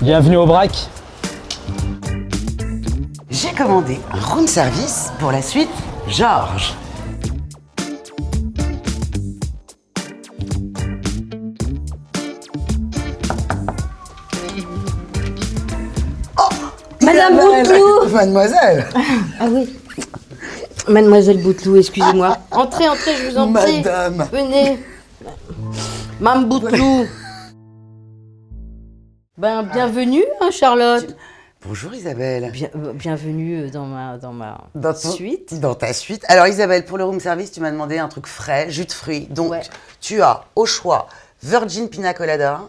Bienvenue au Brac. J'ai commandé un room service pour la suite Georges. Madame Bouteloup. Mademoiselle. Ah oui. Mademoiselle Bouteloup, excusez-moi. Entrez, je vous en prie. Madame. Venez. Madame Bouteloup. Bienvenue, hein, Charlotte. Bonjour Isabelle. Bienvenue dans ma suite. Dans ta suite. Alors Isabelle, pour le room service, tu m'as demandé un truc frais, jus de fruits. Donc Ouais. tu as au choix Virgin Pina Colada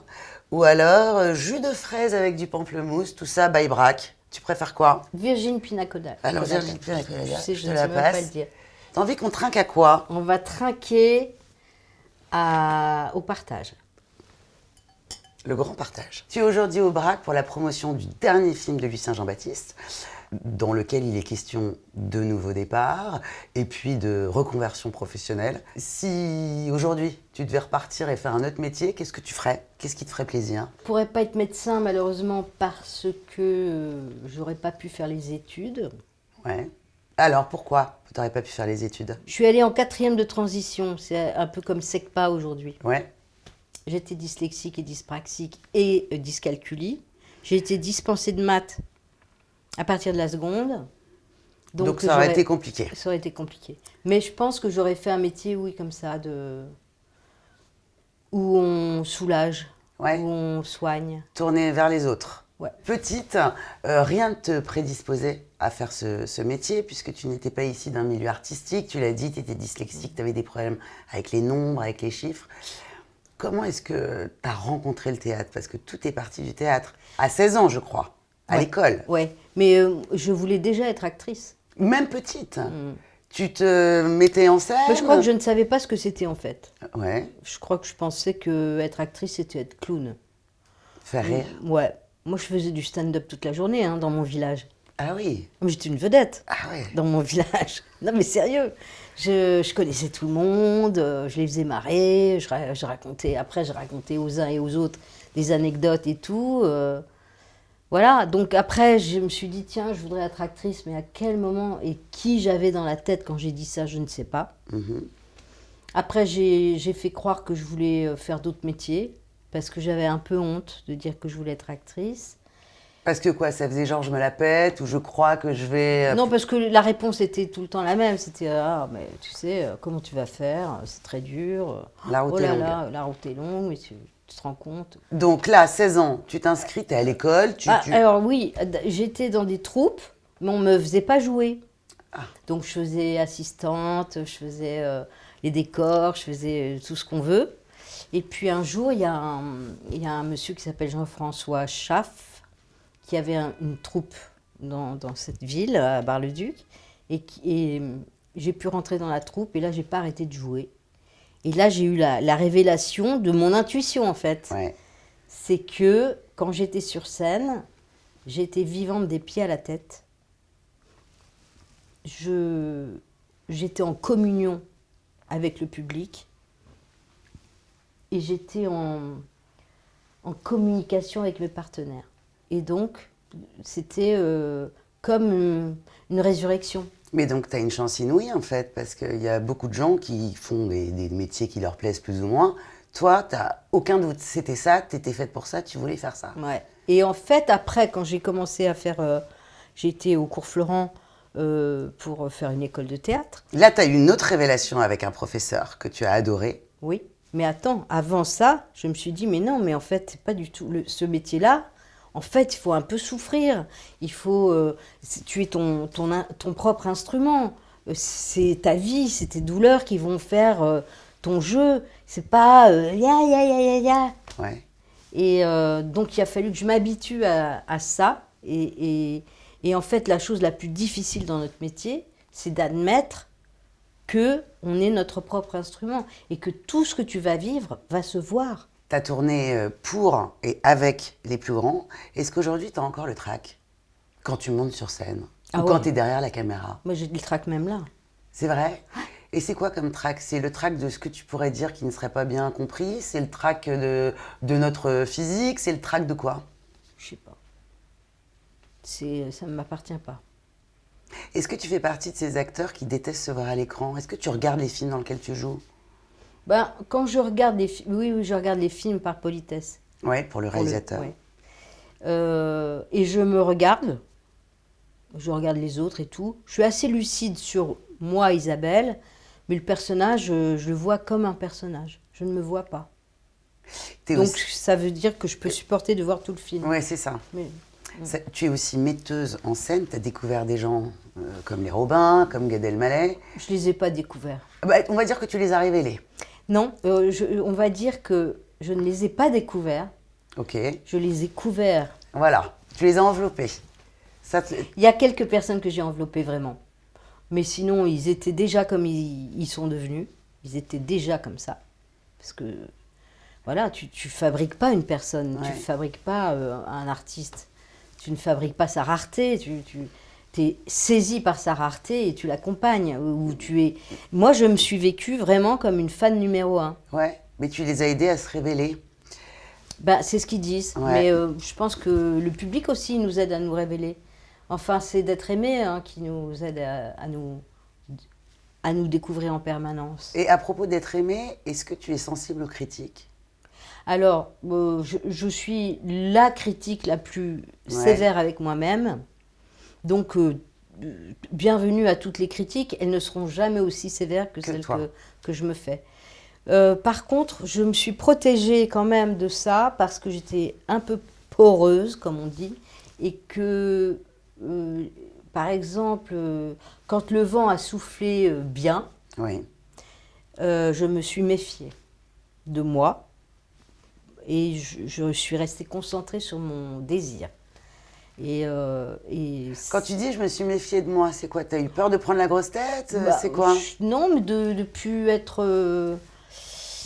ou alors jus de fraise avec du pamplemousse, tout ça by Brac. Tu préfères quoi? Virgin Pina Colada. Alors Virgin Pina Colada, Je sais, je je te ne la sais même pas le passe. dire. T'as envie qu'on trinque à quoi? On va trinquer au partage. Le grand partage. Tu es aujourd'hui au Brac pour la promotion du dernier film de Lucien Jean-Baptiste, dans lequel il est question de nouveau départ et puis de reconversion professionnelle. Si aujourd'hui tu devais repartir et faire un autre métier, qu'est-ce que tu ferais? Qu'est-ce qui te ferait plaisir? Je pourrais pas être médecin malheureusement parce que j'aurais pas pu faire les études. Ouais. Alors pourquoi tu n'aurais pas pu faire les études? Je suis allée en 4e de transition, c'est un peu comme SECPA aujourd'hui. Ouais. J'étais dyslexique et dyspraxique et dyscalculie. J'ai été dispensée de maths à partir de la seconde. Donc ça aurait été compliqué. Ça aurait été compliqué. Mais je pense que j'aurais fait un métier, oui, comme ça, où on soulage, Ouais. où on soigne. Tourner vers les autres. Ouais. Petite, rien ne te prédisposait à faire ce métier puisque tu n'étais pas ici d'un milieu artistique. Tu l'as dit, tu étais dyslexique, tu avais des problèmes avec les nombres, avec les chiffres. Comment est-ce que tu as rencontré le théâtre? Parce que tout est parti du théâtre. À 16 ans, je crois, à l'école. Ouais, mais je voulais déjà être actrice. Même petite. Tu te mettais en scène? Mais je crois que je ne savais pas ce que c'était en fait. Ouais. Je crois que je pensais que être actrice, c'était être clown. Faire rire. Ouais. Moi, je faisais du stand-up toute la journée hein, dans mon village. Ah oui. J'étais une vedette Ah ouais. dans mon village. Non, mais sérieux. Je connaissais tout le monde, je les faisais marrer, je racontais aux uns et aux autres des anecdotes et tout. Voilà, donc après, je me suis dit, tiens, je voudrais être actrice, mais à quel moment et qui j'avais dans la tête quand j'ai dit ça, je ne sais pas. Après, j'ai fait croire que je voulais faire d'autres métiers, parce que j'avais un peu honte de dire que je voulais être actrice. Parce que quoi, ça faisait genre je me la pète ou je crois que je vais... Non, parce que la réponse était tout le temps la même. C'était ah, mais tu sais, comment tu vas faire? C'est très dur. La route oh est là longue. là, la route est longue, mais tu te rends compte. Donc là, 16 ans, tu t'inscris, tu es à l'école, Alors oui, j'étais dans des troupes, mais on ne me faisait pas jouer. Donc je faisais assistante, je faisais les décors, je faisais tout ce qu'on veut. Et puis un jour, il y a un monsieur qui s'appelle Jean-François Schaff, qui avait une troupe dans cette ville, à Bar-le-Duc. Et j'ai pu rentrer dans la troupe, et là, j'ai pas arrêté de jouer. Et là, j'ai eu la révélation de mon intuition, en fait. Ouais. C'est que, quand j'étais sur scène, j'étais vivante des pieds à la tête. J'étais en communion avec le public. Et j'étais en communication avec mes partenaires. Et donc, c'était comme une résurrection. Mais donc, tu as une chance inouïe, en fait, parce qu'il y a beaucoup de gens qui font des métiers qui leur plaisent plus ou moins. Toi, tu n'as aucun doute. C'était ça, tu étais faite pour ça, tu voulais faire ça. Ouais. Et en fait, après, quand j'ai commencé à faire... j'ai été au cours Florent pour faire une école de théâtre. Là, tu as eu une autre révélation avec un professeur que tu as adoré. Oui. Mais attends, avant ça, je me suis dit, mais non, mais en fait, c'est pas du tout ce métier-là. En fait, il faut un peu souffrir. Il faut... tu es ton propre instrument. C'est ta vie, c'est tes douleurs qui vont faire ton jeu. C'est pas ya. Ouais. Et donc, il a fallu que je m'habitue à ça. Et en fait, la chose la plus difficile dans notre métier, c'est d'admettre qu'on est notre propre instrument et que tout ce que tu vas vivre va se voir. Tu as tourné pour et avec les plus grands. Est-ce qu'aujourd'hui, tu as encore le trac quand tu montes sur scène ou quand tu es derrière la caméra? Moi, j'ai le trac même là. C'est vrai? Et c'est quoi comme trac? C'est le trac de ce que tu pourrais dire qui ne serait pas bien compris? C'est le trac de notre physique? C'est le trac de quoi? Je sais pas. Ça ne m'appartient pas. Est-ce que tu fais partie de ces acteurs qui détestent se voir à l'écran? Est-ce que tu regardes les films dans lesquels tu joues? Ben, quand je regarde les films, oui, je regarde les films par politesse. Ouais, pour le réalisateur. Ouais. Et je me regarde, je regarde les autres et tout. Je suis assez lucide sur moi, Isabelle, mais le personnage, je le vois comme un personnage. Je ne me vois pas. Donc ça veut dire que je peux supporter de voir tout le film. Ouais, c'est ça. Mais, Tu es aussi metteuse en scène, tu as découvert des gens comme les Robins, comme Gad Elmaleh. je les ai pas découverts. Bah, on va dire que tu les as révélés. Non, on va dire que je ne les ai pas découverts. Ok. Je les ai couverts. Voilà, tu les as enveloppés. Il y a quelques personnes que j'ai enveloppées vraiment. Mais sinon, ils étaient déjà comme ils sont devenus. Ils étaient déjà comme ça. Parce que, voilà, tu fabriques pas une personne. Ouais. Tu fabriques pas un artiste. Tu ne fabriques pas sa rareté. Tu es saisi par sa rareté et tu l'accompagnes. Moi, je me suis vécue vraiment comme une fan numéro 1. Ouais, mais tu les as aidés à se révéler. Ben, c'est ce qu'ils disent. Ouais. Mais je pense que le public aussi nous aide à nous révéler. Enfin, c'est d'être aimé qui nous aide à nous découvrir en permanence. Et à propos d'être aimé, est-ce que tu es sensible aux critiques? Alors, je suis la critique la plus sévère avec moi-même. Donc, bienvenue à toutes les critiques. Elles ne seront jamais aussi sévères que celles que je me fais. Par contre, je me suis protégée quand même de ça parce que j'étais un peu poreuse, comme on dit, et que, par exemple, quand le vent a soufflé bien, Oui. je me suis méfiée de moi et je suis restée concentrée sur mon désir. Quand tu dis je me suis méfiée de moi, c'est quoi? T'as eu peur de prendre la grosse tête? C'est quoi? Non, mais de plus être...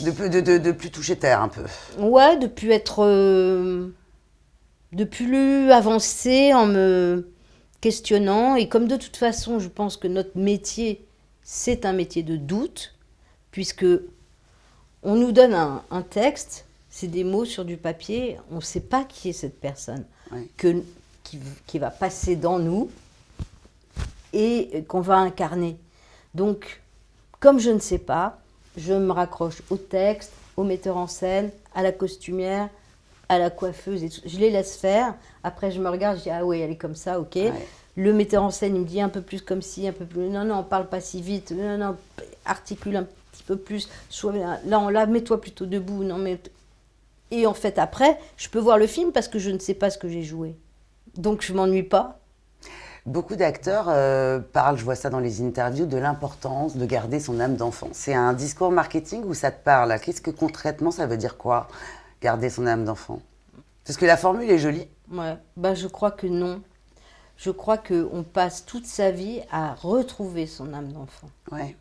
De plus toucher terre un peu. Ouais, de plus être... de plus avancer en me questionnant. Et comme de toute façon, je pense que notre métier, c'est un métier de doute, puisque on nous donne un texte, c'est des mots sur du papier, on ne sait pas qui est cette personne qui va passer dans nous et qu'on va incarner. Donc, comme je ne sais pas, je me raccroche au texte, au metteur en scène, à la costumière, à la coiffeuse, et tout. Je les laisse faire. Après, je me regarde, je dis, ah oui, elle est comme ça, ok. Ouais. Le metteur en scène, il me dit un peu plus comme ci, un peu plus... Non, non, parle pas si vite. Non, non, articule un petit peu plus. Là, mets-toi plutôt debout. Non, mais... Et en fait, après, je peux voir le film parce que je ne sais pas ce que j'ai joué. Donc, je m'ennuie pas. Beaucoup d'acteurs parlent, je vois ça dans les interviews, de l'importance de garder son âme d'enfant. C'est un discours marketing où ça te parle? Qu'est-ce que concrètement, ça veut dire quoi, garder son âme d'enfant? Parce que la formule est jolie. Ouais, bah, je crois que non. Je crois qu'on passe toute sa vie à retrouver son âme d'enfant. Ouais.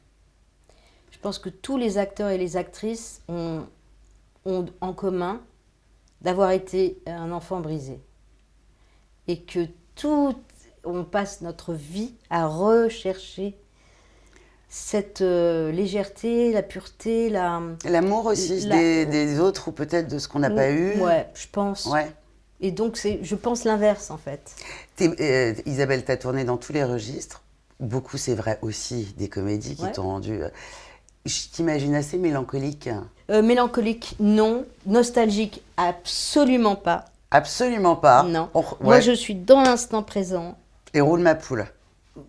Je pense que tous les acteurs et les actrices ont en commun d'avoir été un enfant brisé. Et que on passe notre vie à rechercher cette légèreté, la pureté, l'amour aussi des autres ou peut-être de ce qu'on n'a pas eu. Ouais, je pense. Ouais. Et donc, je pense l'inverse, en fait. Isabelle, tu as tourné dans tous les registres. Beaucoup, c'est vrai, aussi des comédies qui t'ont rendu... Je t'imagine assez mélancolique. Mélancolique, non. Nostalgique, absolument pas. Absolument pas. Non. Moi, je suis dans l'instant présent. Et roule ma poule.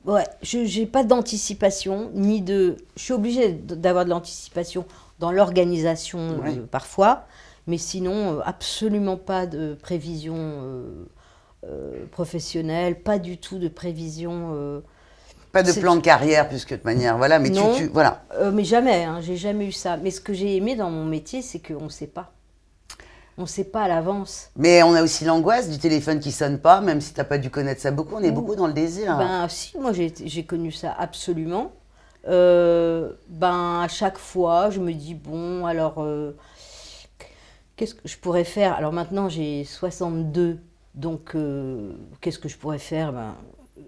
Ouais, je n'ai pas d'anticipation, Je suis obligée d'avoir de l'anticipation dans l'organisation parfois, mais sinon, absolument pas de prévision professionnelle, pas du tout de prévision... pas de plan de carrière, puisque de toute manière, voilà, mais non, voilà. Mais jamais, j'ai jamais eu ça. Mais ce que j'ai aimé dans mon métier, c'est qu'on ne sait pas. On ne sait pas à l'avance. Mais on a aussi l'angoisse du téléphone qui sonne pas, même si tu n'as pas dû connaître ça beaucoup. On est beaucoup dans le désir. Ben si, moi j'ai connu ça absolument. À chaque fois, je me dis, bon, alors, qu'est-ce que je pourrais faire? Alors maintenant, j'ai 62, donc qu'est-ce que je pourrais faire?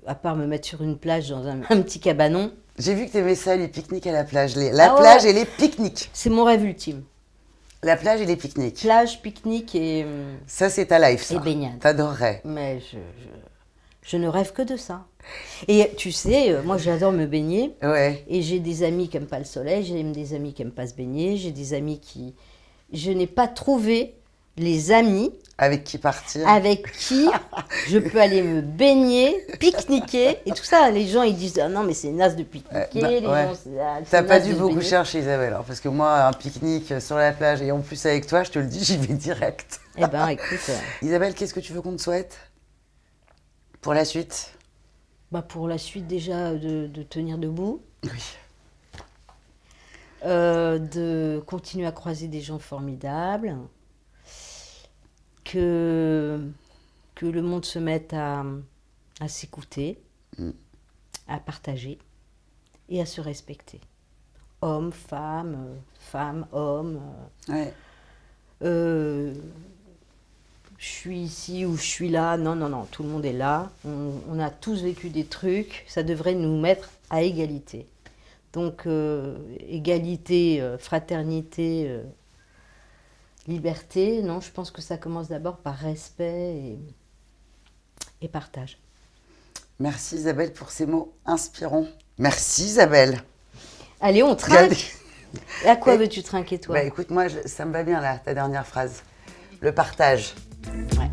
À part me mettre sur une plage dans un petit cabanon. J'ai vu que tu aimais ça, les pique-niques à la plage. La plage et les pique-niques. C'est mon rêve ultime. La plage et les pique-niques. Plage, pique-nique et Ça, c'est ta life, ça. et baignade. T'adorerais. Mais je ne rêve que de ça. Et tu sais, moi j'adore me baigner. Ouais. Et j'ai des amis qui n'aiment pas le soleil, j'ai des amis qui n'aiment pas se baigner, j'ai des amis qui... Je n'ai pas trouvé les amis Avec qui partir? avec qui je peux aller me baigner, pique-niquer et tout ça. Les gens ils disent ah non mais c'est naze de pique-niquer, Bah, les ouais. gens c'est T'as pas naze dû de se beaucoup baigner. chercher, Isabelle, hein, parce que moi, un pique-nique sur la plage et en plus avec toi, je te le dis, j'y vais direct. Eh ben écoute, Isabelle, qu'est-ce que tu veux qu'on te souhaite pour la suite? bah, pour la suite déjà de tenir debout, Oui. de continuer à croiser des gens formidables, que le monde se mette à s'écouter, à partager et à se respecter. Hommes, femmes, femmes, hommes. Ouais. Je suis ici ou je suis là. Non, non, non, tout le monde est là. On a tous vécu des trucs. Ça devrait nous mettre à égalité. Donc, égalité, fraternité, liberté, non, je pense que ça commence d'abord par respect et partage. Merci Isabelle pour ces mots inspirants. Merci Isabelle. Allez, on trinque. Et à quoi veux-tu trinquer, toi? Bah écoute, moi, ça me va bien là, ta dernière phrase. Le partage. Ouais.